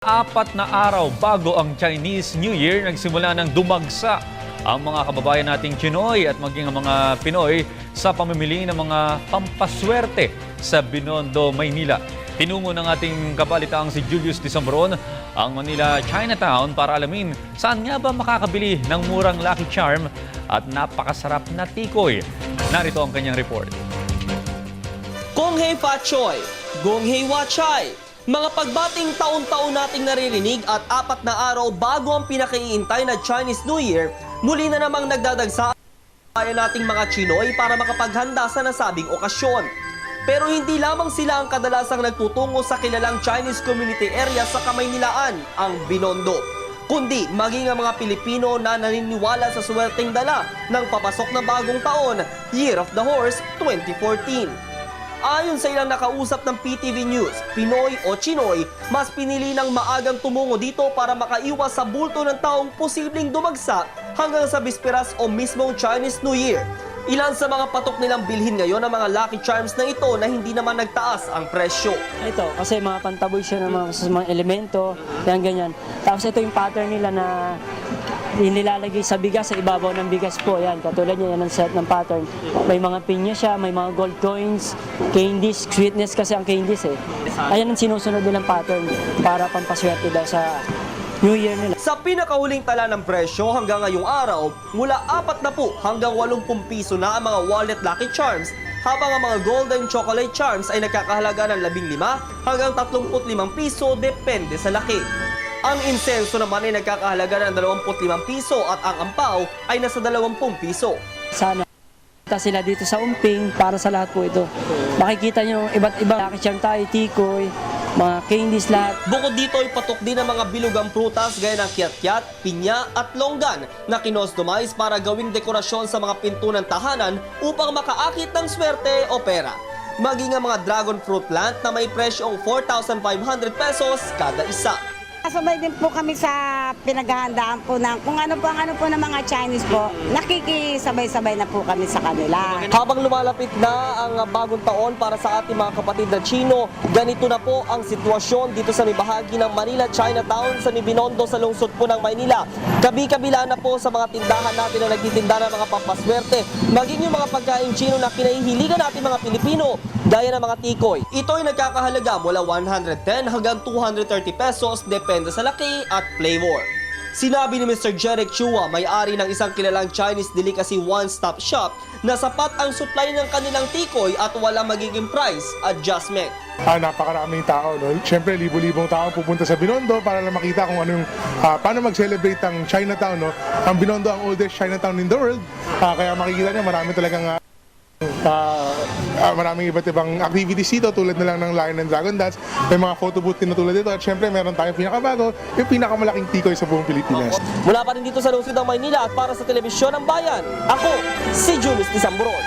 4 na araw bago ang Chinese New Year, nagsimula ng dumagsa ang mga kababayan nating Chinoy at maging ang mga Pinoy sa pamimili ng mga pampaswerte sa Binondo, Maynila. Tinungo ng ating kabalitaang si Julius Disambron ang Manila Chinatown para alamin saan nga ba makakabili ng murang Lucky Charm at napakasarap na tikoy. Narito ang kanyang report. Gong Hei Fa Choi, Gong Hei Wa Chai. Mga pagbating taon-taon nating naririnig at 4 na araw bago ang pinakaiintay na Chinese New Year, muli na namang nagdadagsa ang nating mga Chinoy para makapaghanda sa nasabing okasyon. Pero hindi lamang sila ang kadalasang nagtutungo sa kilalang Chinese community area sa Kamaynilaan, ang Binondo, kundi maging ang mga Pilipino na naniniwala sa swerteng dala ng papasok na bagong taon, Year of the Horse 2014. Ayon sa ilang nakausap ng PTV News, Pinoy o Chinoy, mas pinili ng maagang tumungo dito para makaiwas sa bulto ng taong posibleng dumagsa hanggang sa bisperas o mismong Chinese New Year. Ilan sa mga patok nilang bilhin ngayon ang mga Lucky Charms na ito na hindi naman nagtaas ang presyo. Ito, kasi mga pantaboy siya ng mga elemento, yan ganyan. Tapos ito yung pattern nila na nilalagay sa bigas, sa ibabaw ng bigas po. Yan, katulad niya, yan ang set ng pattern. May mga pinya siya, may mga gold coins, candies, sweetness kasi ang candies eh. Ayan ang sinusunod nilang pattern para pampaswerte daw sa New Year nila. Sa pinakahuling tala ng presyo hanggang ngayong araw, mula 40 hanggang 80 piso na ang mga wallet Lucky Charms, habang ang mga golden chocolate charms ay nagkakahalaga ng 15 hanggang 35 piso depende sa laki. Ang insenso naman ay nagkakahalaga ng 25 piso at ang ampaw ay nasa 20 piso. Sana sila dito sa Umping para sa lahat po ito. Makikita nyo iba't ibang Lucky Charm tayo, tikoy, mga candies lahat. Bukod dito ay patok din ang mga bilugang prutas gaya ng kiat-kiat, pinya at longgan na kinosdomize para gawing dekorasyon sa mga pinto ng tahanan upang makaakit ng swerte o pera. Maging ang mga dragon fruit plant na may presyong 4,500 pesos kada isa. Kasabay din po kami sa pinaghahandaan po ng kung ano po ng mga Chinese po. Nakikisabay-sabay na po kami sa kanila. Habang lumalapit na ang bagong taon para sa ating mga kapatid na Chino, ganito na po ang sitwasyon dito sa may bahagi ng Manila Chinatown sa Binondo sa lungsod po ng Maynila. Kabi-kabila na po sa mga tindahan natin na nagtitinda ng mga pampaswerte, maging yung mga pagkain Chino na kinahihiligan natin mga Pilipino, gaya ng mga tikoy. Ito ay nagkakahalaga mula 110 hanggang 230 pesos depende sa laki at flavor. Sinabi ni Mr. Jeric Chua, may-ari ng isang kilalang Chinese delicacy one-stop shop, na sapat ang supply ng kanilang tikoy at walang magiging price adjustment. Napakaraming tao, no? Siyempre, libo-libong tao pupunta sa Binondo para lang makita kung ano yung, paano mag-celebrate ang Chinatown, no? Ang Binondo ang oldest Chinatown in the world, kaya makikita niyo marami talagang maraming iba't ibang activities dito tulad na lang ng Lion and Dragon Dance. May mga photo booth din na tulad dito at syempre meron tayong pinakabago, yung pinakamalaking tikoy sa buong Pilipinas. Mula pa rin dito sa lungsod ng Maynila at para sa Telebisyon ng Bayan, ako si Julius Disambron.